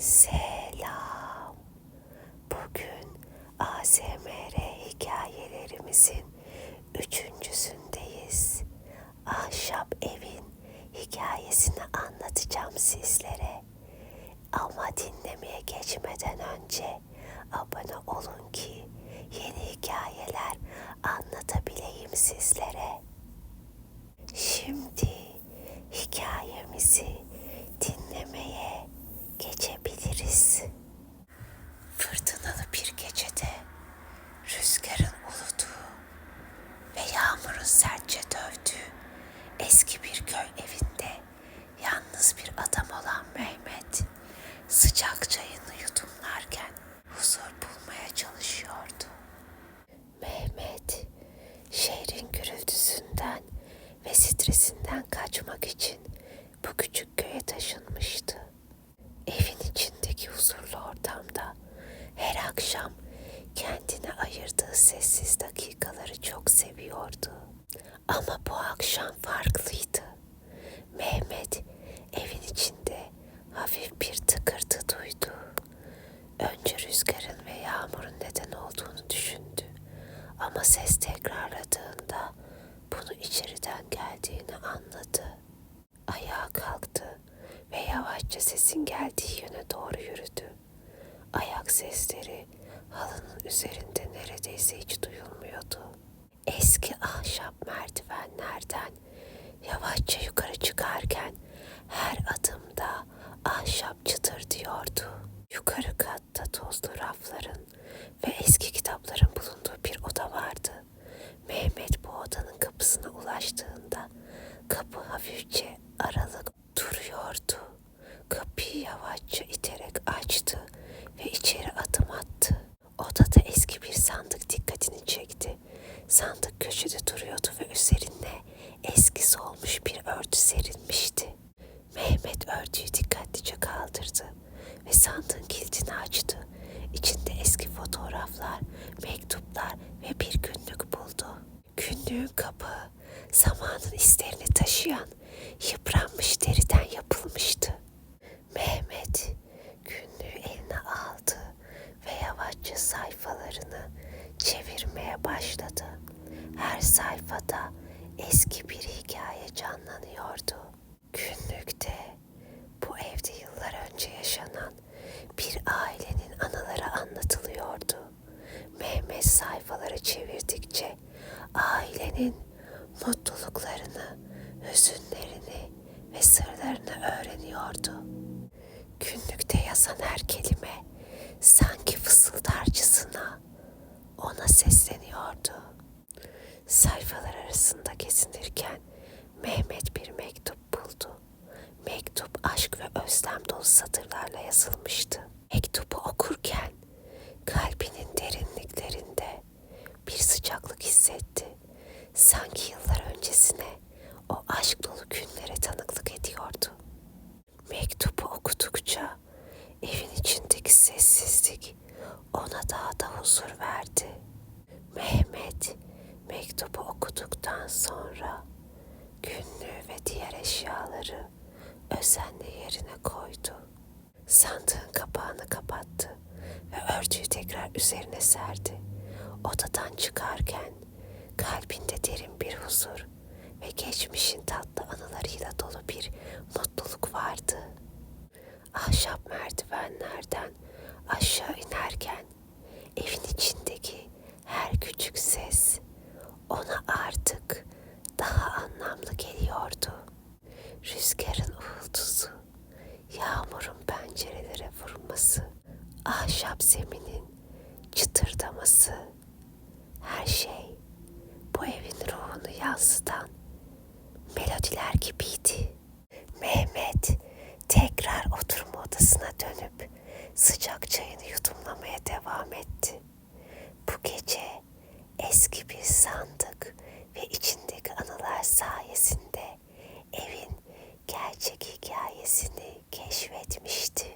Selam. Bugün ASMR hikayelerimizin üçüncüsündeyiz. Ahşap evin hikayesini anlatacağım sizlere. Ama dinlemeye geçmeden önce abone olun ki yeni hikayeler anlatabileyim sizlere. Şimdi hikayemizi dinlemeye geçebiliriz. Fırtınalı bir gecede rüzgarın uluduğu ve yağmurun sertçe dövdüğü eski bir köy evinde yalnız bir adam olan Mehmet sıcak çayını yudumlarken huzur bulmaya çalışıyordu. Mehmet şehrin gürültüsünden ve stresinden kaçmak için bu küçük köye taşınmıştı. Evin içindeki huzurlu ortamda her akşam kendine ayırdığı sessiz dakikaları çok seviyordu. Ama bu akşam farklıydı. Mehmet evin içinde hafif bir tıkırtı duydu. Önce rüzgarın ve yağmurun neden olduğunu düşündü. Ama ses tekrarladığında bunu içeriden geldiğini anladı. Ayağa kalktı ve yavaşça sesin geldiği yöne doğru yürüdü. Ayak sesleri halının üzerinde neredeyse hiç duyulmuyordu. Eski ahşap merdivenlerden yavaşça yukarı çıkarken her adımda ahşap çıtır diyordu. Yukarı katta tozlu rafların ve eski kitapların bulunduğu bir oda vardı. Mehmet bu odanın kapısına ulaştığında kapı hafifçe aralık duruyordu. Kapıyı yavaşça iterek açtı ve içeri adım attı. Odada eski bir sandık dikkatini çekti. Sandık köşede duruyordu ve üzerine eski solmuş bir örtü serilmişti. Mehmet örtüyü dikkatlice kaldırdı ve sandığın kilidini açtı. İçinde eski fotoğraflar, mektuplar ve bir günlük buldu. Günlüğün kapağı zamanın izlerini taşıyan yıpranmış deriden yapılmıştı. Mehmet günlüğü eline aldı ve yavaşça sayfalarını çevirmeye başladı. Her sayfada eski bir hikaye canlanıyordu. Günlükte bu evde yıllar önce yaşanan bir ailenin anıları anlatılıyordu. Mehmet sayfaları çevirdikçe ailenin mutluluklarını, hüzünlerini ve sırlarını öğreniyordu. Günlükte yazan her kelime sanki fısıldarcasına ona sesleniyordu. Sayfalar arasında gezinirken Mehmet bir mektup buldu. Mektup aşk ve özlem dolu satırlarla yazılmıştı. Mektubu okurken kalbinin derinliklerinde bir sıcaklık hissetti. Sanki yıllar öncesine o aşk dolu günlere tanıklık ediyordu. Mektubu okudukça evin içindeki sessizlik ona daha da huzur verdi. Mehmet mektubu okuduktan sonra günlüğü ve diğer eşyaları özenle yerine koydu. Sandığın kapağını kapattı ve örtüyü tekrar üzerine serdi. Odadan çıkarken kalbinde derin bir huzur ve geçmişin tatlı anılarıyla dolu bir mutluluk vardı. Ahşap merdivenlerden aşağı inerken evin içindeki her küçük ses ona artık daha anlamlı geliyordu. Rüzgarın uğultusu, yağmurun pencerelere vurması, ahşap zeminin çıtırdaması, her şey bu evin ruhunu yansıtan melodiler gibiydi. Mehmet tekrar oturma odasına dönüp sıcak çayını yudumlamaya devam etti. Bu gece eski bir sandık ve içindeki anılar sayesinde evin gerçek hikayesini keşfetmişti.